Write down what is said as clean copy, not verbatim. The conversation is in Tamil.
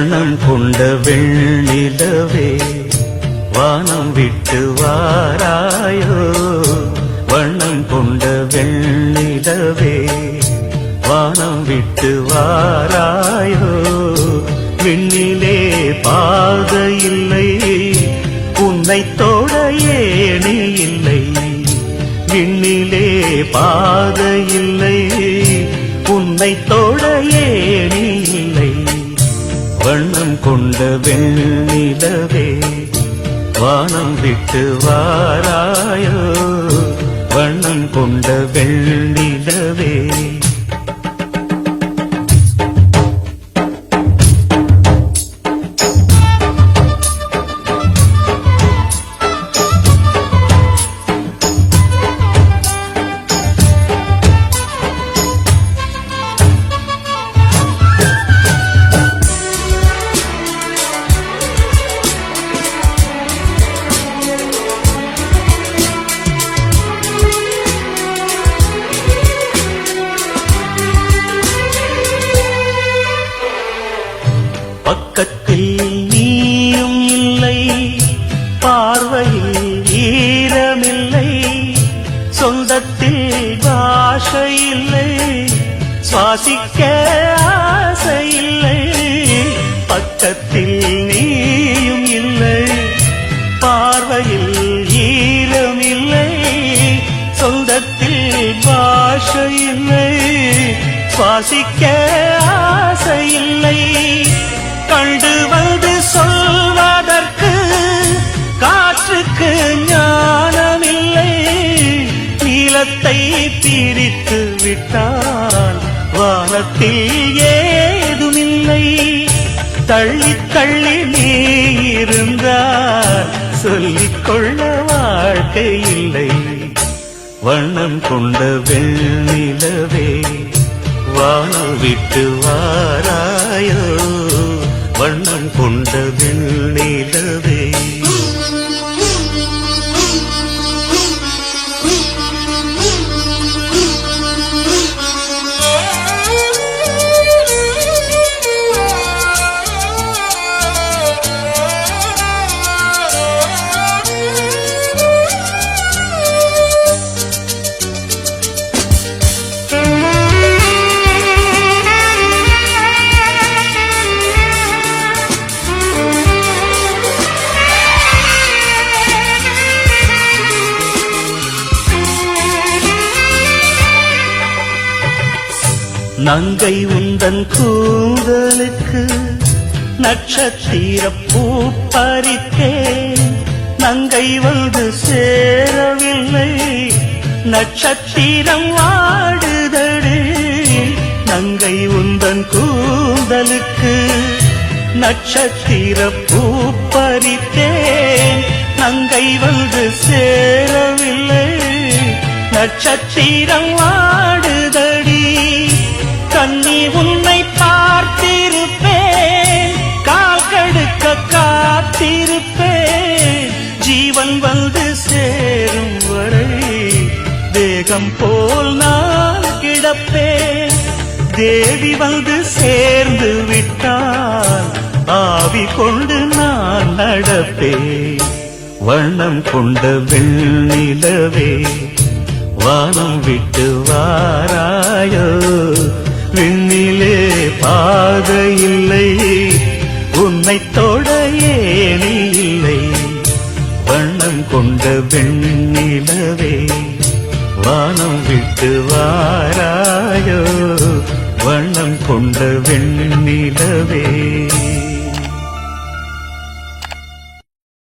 வண்ணம் கொண்ட வெண்ணிலவே வானம் விட்டு வாராயோ. வண்ணம் கொண்ட வெண்ணிலவே வானம் விட்டு வாராயோ. விண்ணிலே பாதை இல்லை, உன்னை தொட ஏணி இல்லை. விண்ணிலே பாதை இல்லை, உன்னை தொட ஏணி இல்லை. வண்ணம் கொண்ட வெண்ணிலவே வானம் விட்டு வாராயோ. வண்ணம் கொண்ட வெண்ணிலவே பக்கத்தில் நீயும் இல்லை, பார்வையில் ஈரமில்லை. சொந்தத்தில் பாஷை இல்லை, சுவாசிக்க ஆசை இல்லை. பக்கத்தில் நீயும் இல்லை, பார்வையில் ஈரமில்லை. சொந்தத்தில் பாஷை இல்லை, சுவாசிக்க ஆசை இல்லை. கண்டு வந்து சொல்வதற்கு காற்றுக்கு ஞானமில்லை. நீலத்தை பிரித்து விட்டால் வானத்தில் ஏதுமில்லை. தள்ளி தள்ளி நீ இருந்தால் சொல்லிக்கொள்ள வாழ்க்கை இல்லை. வண்ணம் கொண்ட வெண்ணிலவே வானம் விட்டு வாராயோ. வண்ணம் கொண்ட வெண்ணிலவே நங்கை உந்தன் கூந்தலுக்கு நட்சத்திர பூ பறித்தேன். நங்கை வந்து சேரவில்லை, நட்சத்திரம் வாடுதடு. நங்கை உந்தன் கூந்தலுக்கு நட்சத்திர பூ பறித்தேன். நங்கை வந்து சேரவில்லை, நட்சத்திரம் வாடுதடி. கண்ணி உன்னை பார்த்திருப்பேன், கால் கடுக்க காத்திருப்பேன். ஜீவன் வந்து சேரும் வரை தேகம் போல் நான் கிடப்பேன். தேவி வந்து சேர்ந்து விட்டால் ஆவி கொண்டு நான் நடப்பேன். வண்ணம் கொண்ட வெண்ணிலவே வானம் விட்டு வாராயோ. விண்ணிலே பாதை இல்லை, உன்னை தொட ஏணி இல்லை. வண்ணம் கொண்ட வெண்ணிலவே வானம் விட்டு வாராயோ. வண்ணம் கொண்ட வெண்ணிலவே